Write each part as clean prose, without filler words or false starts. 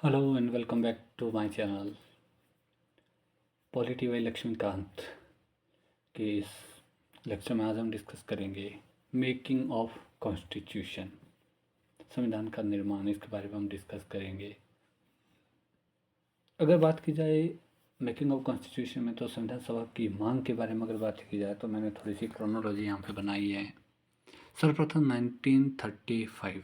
Hello and welcome back to my channel polity by Laxmikanth के इस lecture में आज हम डिस्कस करेंगे मेकिंग ऑफ कॉन्स्टिट्यूशन, संविधान का निर्माण। इसके बारे में हम डिस्कस करेंगे। अगर बात की जाए मेकिंग ऑफ कॉन्स्टिट्यूशन में, तो संविधान सभा की मांग के बारे में अगर बात की जाए तो मैंने थोड़ी सी क्रोनोलॉजी यहाँ पे बनाई है। सर्वप्रथम 1935,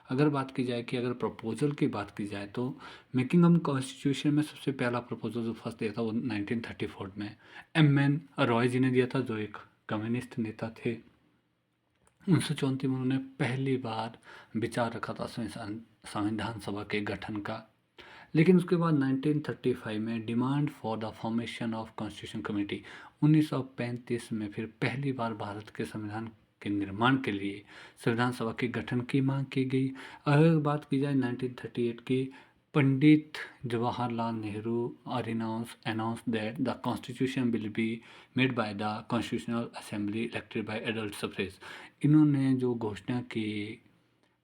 अगर बात की जाए कि अगर प्रपोजल की बात की जाए तो मेकिंग ऑफ कॉन्स्टिट्यूशन में सबसे पहला प्रपोजल जो फर्स्ट दिया था वो 1934 में एम एन रॉय जी ने दिया था, जो एक कम्युनिस्ट नेता थे। 1934 में उन्होंने पहली बार विचार रखा था संविधान सभा के गठन का। लेकिन उसके बाद 1935 में demand for the formation of constitution committee, 1935 में फिर पहली बार भारत के संविधान के निर्माण के लिए संविधान सभा के गठन की मांग की गई। अगर बात की जाए 1938 की, Pandit Jawaharlal Nehru announced that the constitution will be made by the constitutional assembly elected by adult suffrage। इन्होंने जो घोषणा की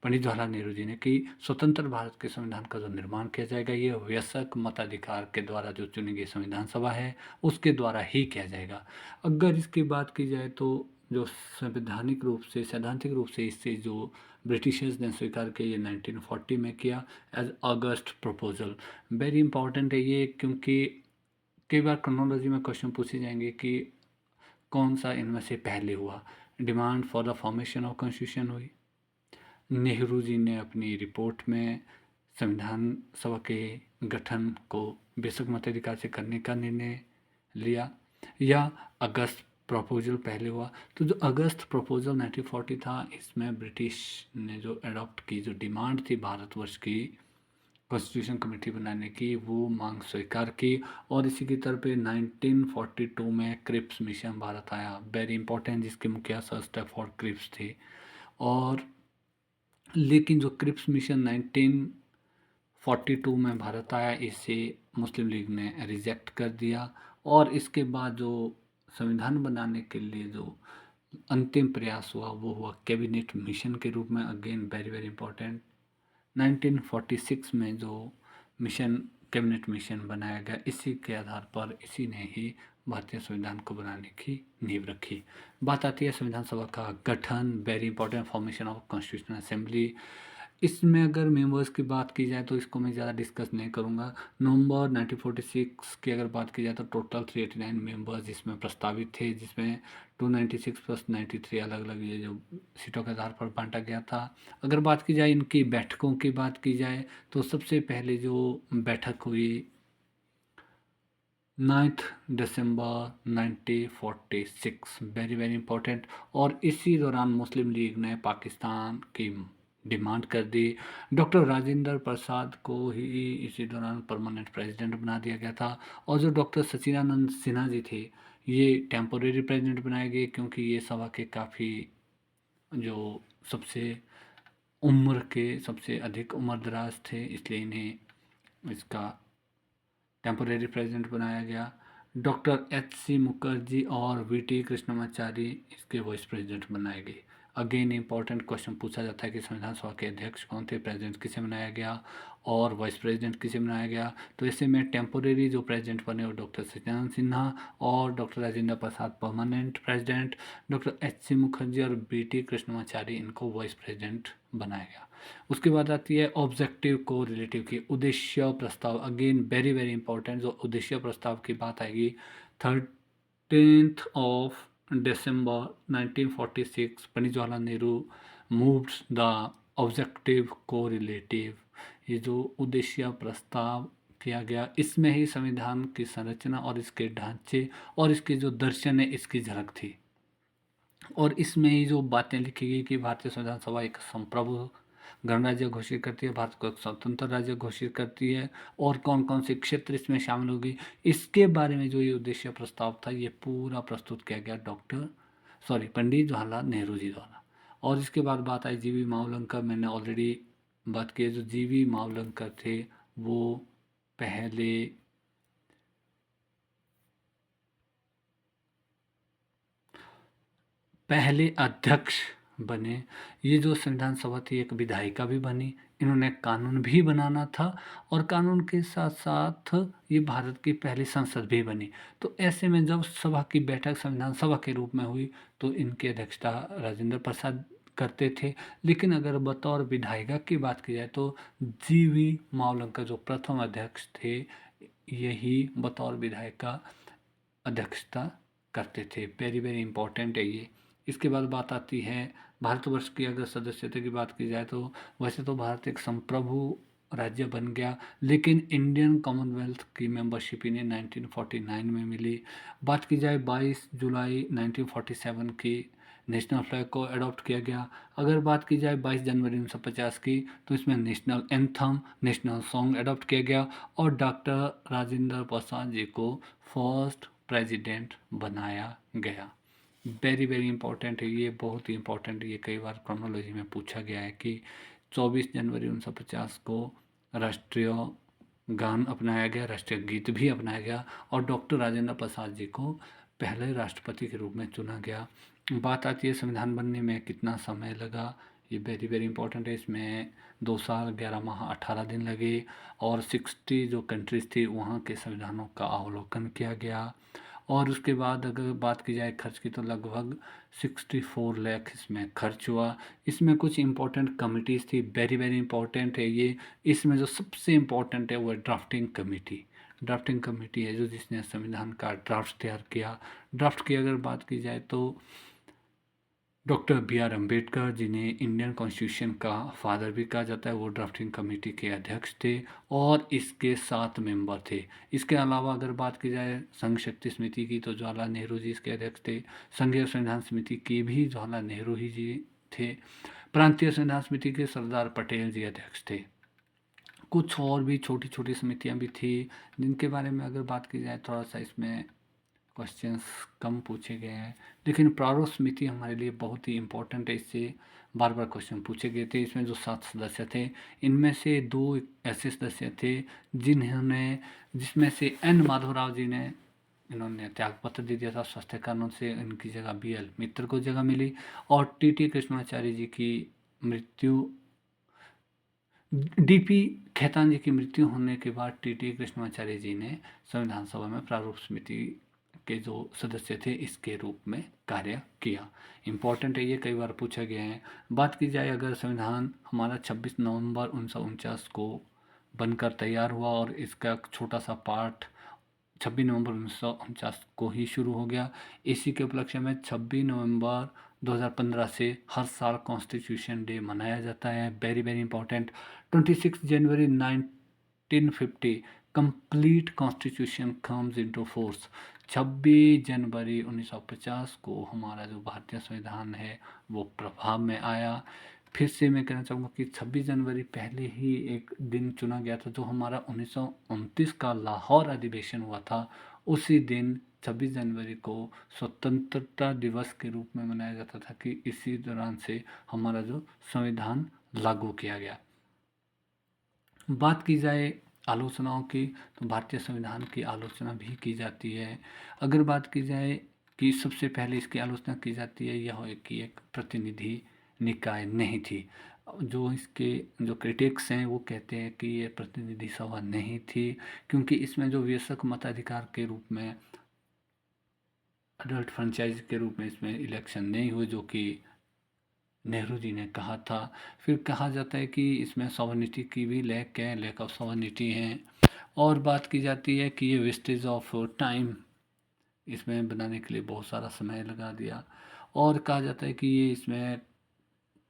पंडित जवाहरलाल नेहरू जी ने कि स्वतंत्र भारत के संविधान का जो निर्माण किया जाएगा ये वयस्क मताधिकार के द्वारा जो चुनी गई संविधान सभा है उसके द्वारा ही किया जाएगा। अगर इसकी बात की जाए तो जो संवैधानिक रूप से सैद्धांतिक रूप से इससे जो ब्रिटिशर्स ने स्वीकार किया ये 1940 में किया एज अगस्त प्रपोजल। वेरी इंपॉर्टेंट है ये, क्योंकि कई बार क्रोनोलॉजी में क्वेश्चन पूछे जाएंगे कि कौन सा इनमें से पहले हुआ। Demand for the formation of constitution हुई, नेहरू जी ने अपनी रिपोर्ट में संविधान सभा के गठन को बेशक मताधिकार से करने का निर्णय लिया, या अगस्त प्रपोजल पहले हुआ। तो जो अगस्त प्रपोजल 1940 था, इसमें ब्रिटिश ने जो अडॉप्ट की जो डिमांड थी भारतवर्ष की कॉन्स्टिट्यूशन कमेटी बनाने की, वो मांग स्वीकार की। और इसी की तरफ 1942 में क्रिप्स मिशन भारत आया, वेरी इंपॉर्टेंट, जिसके मुखिया सर स्टैफोर्ड क्रिप्स थे। और लेकिन जो क्रिप्स मिशन 1942 में भारत आया, इसे मुस्लिम लीग ने रिजेक्ट कर दिया। और इसके बाद जो संविधान बनाने के लिए जो अंतिम प्रयास हुआ वो हुआ कैबिनेट मिशन के रूप में। अगेन वेरी वेरी इंपॉर्टेंट, 1946 में जो मिशन कैबिनेट मिशन बनाया गया, इसी के आधार पर इसी ने ही भारतीय संविधान को बनाने की नींव रखी। बात आती है संविधान सभा का गठन, very important, formation of constitutional assembly. इसमें अगर मेंबर्स की बात की जाए तो इसको मैं ज़्यादा डिस्कस नहीं करूँगा। नवंबर 1946 की अगर बात की जाए तो टोटल 389 मेंबर्स इसमें प्रस्तावित थे, जिसमें 296 प्लस 93 अलग अलग ये जो सीटों के आधार पर बांटा गया था। अगर बात की जाए इनकी बैठकों की बात की जाए तो सबसे पहले जो बैठक हुई 9 दिसंबर 1946, वेरी वेरी इंपॉर्टेंट। और इसी दौरान मुस्लिम लीग ने पाकिस्तान की डिमांड कर दी। डॉक्टर राजेंद्र प्रसाद को ही इसी दौरान परमानेंट प्रेसिडेंट बना दिया गया था। और जो डॉक्टर सचिदानंद सिन्हा जी थे ये टेम्पोरेरी प्रेसिडेंट बनाए गए, क्योंकि ये सभा के काफ़ी जो सबसे उम्र के सबसे अधिक उम्रदराज थे, इसलिए इन्हें इसका टेम्पोरेरी प्रेसिडेंट बनाया गया। डॉक्टर एच सी मुखर्जी और वी टी कृष्णमाचारी इसके वाइस प्रेसिडेंट बनाए गए। अगेन इंपॉर्टेंट क्वेश्चन पूछा जाता है कि संविधान सभा के अध्यक्ष कौन थे, प्रेसिडेंट किसे बनाया गया और वाइस प्रेसिडेंट किसे बनाया गया। तो ऐसे में टेम्पोरेरी जो प्रेसिडेंट बने वो डॉक्टर सत्यानंद सिन्हा और doctor Rajendra Prasad permanent president, doctor H C Mukherjee और बी टी कृष्णमाचारी इनको वाइस प्रेसिडेंट बनाया गया। उसके बाद आती है ऑब्जेक्टिव को रिलेटिव की उद्देश्य प्रस्ताव। अगेन वेरी वेरी इंपॉर्टेंट, जो उद्देश्य प्रस्ताव की बात आएगी 13 December 1946 Pandit Jawaharlal Nehru moved the objective को रिलेटिव, ये जो उद्देश्य प्रस्ताव किया गया, इसमें ही संविधान की संरचना और इसके ढांचे और इसके जो दर्शन है इसकी झलक थी। और इसमें ही जो बातें लिखी गई कि भारतीय संविधान सभा एक संप्रभु गणराज्य घोषित करती है, भारत को एक स्वतंत्र राज्य घोषित करती है, और कौन कौन से क्षेत्र इसमें शामिल होगी, इसके बारे में जो ये उद्देश्य प्रस्ताव था ये पूरा प्रस्तुत किया गया पंडित जवाहरलाल नेहरू जी द्वारा। और इसके बाद बात आई जी वी मावलंकर। मैंने ऑलरेडी बात की है, जो जी वी मावलंकर थे वो पहले अध्यक्ष बने। ये जो संविधान सभा थी एक विधायिका भी बनी, इन्होंने कानून भी बनाना था और कानून के साथ साथ ये भारत की पहली संसद भी बनी। तो ऐसे में जब सभा की बैठक संविधान सभा के रूप में हुई तो इनकी अध्यक्षता राजेंद्र प्रसाद करते थे। लेकिन अगर बतौर विधायिका की बात की जाए तो जीवी मावलंकर जो प्रथम अध्यक्ष थे, यही बतौर विधायिका अध्यक्षता करते थे। वेरी वेरी इंपॉर्टेंट है ये। इसके बाद बात आती है भारतवर्ष की, अगर सदस्यता की बात की जाए तो वैसे तो भारत एक संप्रभु राज्य बन गया, लेकिन इंडियन कॉमनवेल्थ की मेंबरशिप इन्हें 1949 में मिली। बात की जाए 22 जुलाई 1947 की नेशनल फ्लैग को अडॉप्ट किया गया। अगर बात की जाए 22 जनवरी 1950 की तो इसमें national anthem, national song adopt किया गया और डॉक्टर राजेंद्र प्रसाद जी को फर्स्ट प्रेसिडेंट बनाया गया। वेरी वेरी इंपॉर्टेंट है ये, बहुत ही इंपॉर्टेंट है ये। कई बार क्रोनोलॉजी में पूछा गया है कि 24 जनवरी 1950 को राष्ट्रीय गान अपनाया गया, राष्ट्रीय गीत भी अपनाया गया और डॉक्टर राजेंद्र प्रसाद जी को पहले राष्ट्रपति के रूप में चुना गया। बात आती है संविधान बनने में कितना समय लगा, ये वेरी वेरी इंपॉर्टेंट है। इसमें 2 साल 11 माह 18 दिन लगे और 60 जो कंट्रीज़ थी वहाँ के संविधानों का अवलोकन किया गया। और उसके बाद अगर बात की जाए खर्च की तो लगभग 64 लाख इसमें खर्च हुआ। इसमें कुछ इंपॉर्टेंट कमिटीज़ थी, वेरी वेरी इंपॉर्टेंट है ये। इसमें जो सबसे इंपॉर्टेंट है वो है ड्राफ्टिंग कमेटी। ड्राफ्टिंग कमेटी है जो जिसने संविधान का ड्राफ्ट तैयार किया। ड्राफ्ट की अगर बात की जाए तो डॉक्टर बी आर अम्बेडकर, जिन्हें इंडियन कॉन्स्टिट्यूशन का फादर भी कहा जाता है, वो ड्राफ्टिंग कमेटी के अध्यक्ष थे और इसके 7 मेंबर थे। इसके अलावा अगर बात की जाए संघ शक्ति समिति की तो जवाहरलाल नेहरू जी इसके अध्यक्ष थे। संघीय संविधान समिति के भी जवाहरलाल नेहरू ही जी थे। प्रांतीय संविधान समिति के सरदार पटेल जी अध्यक्ष थे। कुछ और भी छोटी छोटी समितियां भी थी जिनके बारे में अगर बात की जाए थोड़ा सा इसमें क्वेश्चंस कम पूछे गए हैं, लेकिन प्रारूप समिति हमारे लिए बहुत ही इम्पोर्टेंट है। इससे बार बार क्वेश्चन पूछे गए थे। इसमें जो 7 सदस्य थे, इनमें से 2 ऐसे सदस्य थे जिसमें से एन माधवराव जी ने इन्होंने त्यागपत्र दे दिया था स्वास्थ्य कारणों से, इनकी जगह बी एल मित्र को जगह मिली। और टी टी कृष्णाचार्य जी की मृत्यु, डीपी खेतान जी की मृत्यु होने के बाद टी टी कृष्णाचार्य जी ने संविधान सभा में प्रारूप समिति के जो सदस्य थे इसके रूप में कार्य किया। इम्पॉर्टेंट है ये, कई बार पूछा गया है। बात की जाए अगर संविधान हमारा 26 नवंबर 1949 को बनकर तैयार हुआ और इसका छोटा सा पार्ट 26 नवंबर 1949 को ही शुरू हो गया। इसी के उपलक्ष्य में 26 नवंबर 2015 से हर साल कॉन्स्टिट्यूशन डे मनाया जाता है। Very very important. 26 जनवरी 1950 complete constitution comes into force. 26 जनवरी 1950 को हमारा जो भारतीय संविधान है वो प्रभाव में आया। फिर से मैं कहना चाहूँगा कि 26 जनवरी पहले ही एक दिन चुना गया था, जो हमारा 1929 का लाहौर अधिवेशन हुआ था। उसी दिन 26 जनवरी को स्वतंत्रता दिवस के रूप में मनाया जाता था कि इसी दौरान से हमारा जो संविधान लागू किया गया। बात की जाए आलोचनाओं की तो भारतीय संविधान की आलोचना भी की जाती है। अगर बात की जाए कि सबसे पहले इसकी आलोचना की जाती है यह है कि एक प्रतिनिधि निकाय नहीं थी। जो इसके जो क्रिटिक्स हैं वो कहते हैं कि ये प्रतिनिधि सभा नहीं थी, क्योंकि इसमें जो वयस्क मताधिकार के रूप में अडल्ट फ्रेंचाइज के रूप में इसमें इलेक्शन नहीं हुए, जो कि नेहरू जी ने कहा था। फिर कहा जाता है कि इसमें सॉवर्निटी की भी लैक ऑफ सॉवर्निटी है। और बात की जाती है कि ये वेस्टेज ऑफ टाइम, इसमें बनाने के लिए बहुत सारा समय लगा दिया। और कहा जाता है कि ये इसमें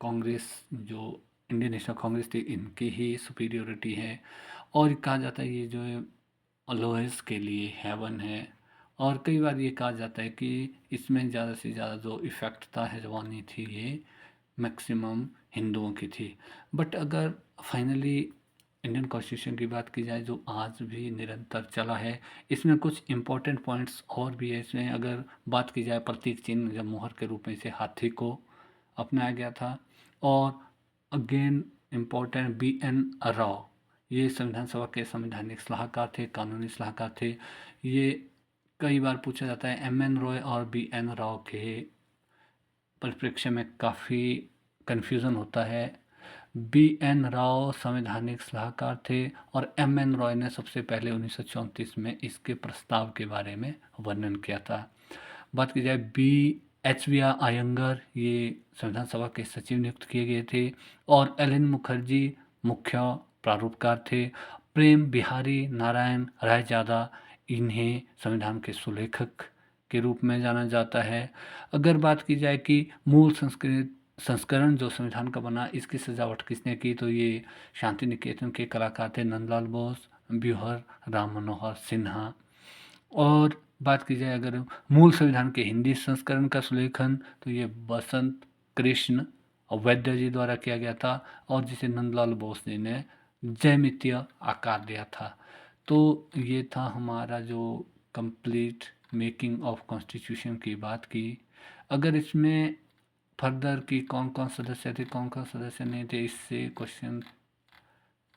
कांग्रेस, जो इंडियन नेशनल कांग्रेस थी, इनकी ही सुपीरियोरिटी है। और कहा जाता है ये जो है लोएस्ट के लिए हेवन है। और कई बार ये कहा जाता है कि इसमें ज़्यादा से ज़्यादा जो इफ़ेक्ट था हेजवानी थी, ये मैक्सिमम हिंदुओं की थी। बट अगर फाइनली इंडियन कॉन्स्टिट्यूशन की बात की जाए जो आज भी निरंतर चला है, इसमें कुछ इम्पोर्टेंट पॉइंट्स और भी है। इसमें अगर बात की जाए प्रतीक चिन्ह, जब मोहर के रूप में इसे हाथी को अपनाया गया था। और अगेन इम्पोर्टेंट बी एन राव, ये संविधान सभा के संवैधानिक सलाहकार थे, कानूनी सलाहकार थे। ये कई बार पूछा जाता है एम एन रॉय और बी एन राव के परिप्रेक्ष्य में काफ़ी कन्फ्यूज़न होता है। B.N. राव संवैधानिक सलाहकार थे और M.N. रॉय ने सबसे पहले 1934 में इसके प्रस्ताव के बारे में वर्णन किया था। बात की जाए H.B.R. अयंगर, ये संविधान सभा के सचिव नियुक्त किए गए थे और एल.एन. मुखर्जी मुख्य प्रारूपकार थे। प्रेम बिहारी नारायण रायजादा, इन्हें संविधान के सुलेखक के रूप में जाना जाता है। अगर बात की जाए कि मूल संस्करण जो संविधान का बना, इसकी सजावट किसने की, तो ये शांति निकेतन के कलाकार थे नंदलाल बोस, ब्यूहर राम मनोहर सिन्हा। और बात की जाए अगर मूल संविधान के हिंदी संस्करण का सुलेखन, तो ये बसंत कृष्ण वैद्य जी द्वारा किया गया था और जिसे नंदलाल बोस जी ने ज्यामितीय आकार दिया था। तो ये था हमारा जो कंप्लीट मेकिंग ऑफ कॉन्स्टिट्यूशन की बात की। अगर इसमें फर्दर कि कौन कौन सदस्य थे कौन कौन सदस्य नहीं थे, इससे क्वेश्चन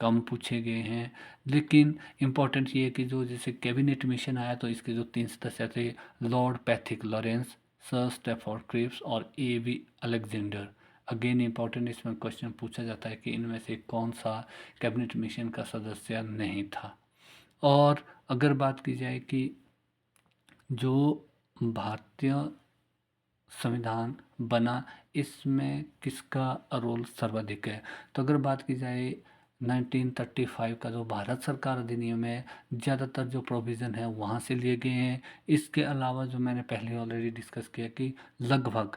कम पूछे गए हैं। लेकिन इम्पॉर्टेंट ये है कि जो जैसे कैबिनेट मिशन आया तो इसके जो 3 सदस्य थे, Lord Pethick Lawrence, Sir Stafford Cripps और A.V. अलेक्जेंडर। अगेन इम्पॉर्टेंट इसमें क्वेश्चन पूछा जाता है कि इनमें से कौन सा कैबिनेट मिशन का सदस्य नहीं था। और अगर बात की जाए कि जो भारतीय संविधान बना, इसमें किसका रोल सर्वाधिक है, तो अगर बात की जाए 1935 का जो भारत सरकार अधिनियम है, ज़्यादातर जो प्रोविज़न है वहाँ से लिए गए हैं। इसके अलावा जो मैंने पहले ऑलरेडी डिस्कस किया कि लगभग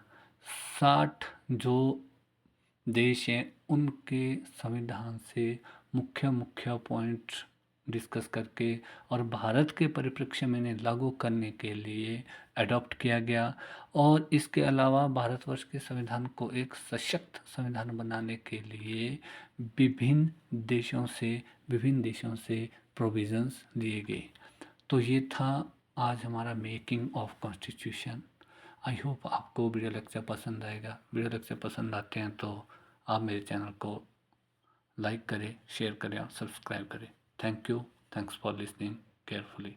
60 जो देश हैं उनके संविधान से मुख्य मुख्य पॉइंट डिस्कस करके और भारत के परिप्रेक्ष्य में इन्हें लागू करने के लिए अडॉप्ट किया गया। और इसके अलावा भारतवर्ष के संविधान को एक सशक्त संविधान बनाने के लिए विभिन्न देशों से प्रोविजंस लिए गए। तो ये था आज हमारा making of constitution. I hope आपको वीडियो लेक्चर पसंद आएगा। वीडियो लेक्चर पसंद आते हैं तो आप मेरे चैनल को लाइक करें, शेयर करें और सब्सक्राइब करें। Thank you. Thanks for listening carefully.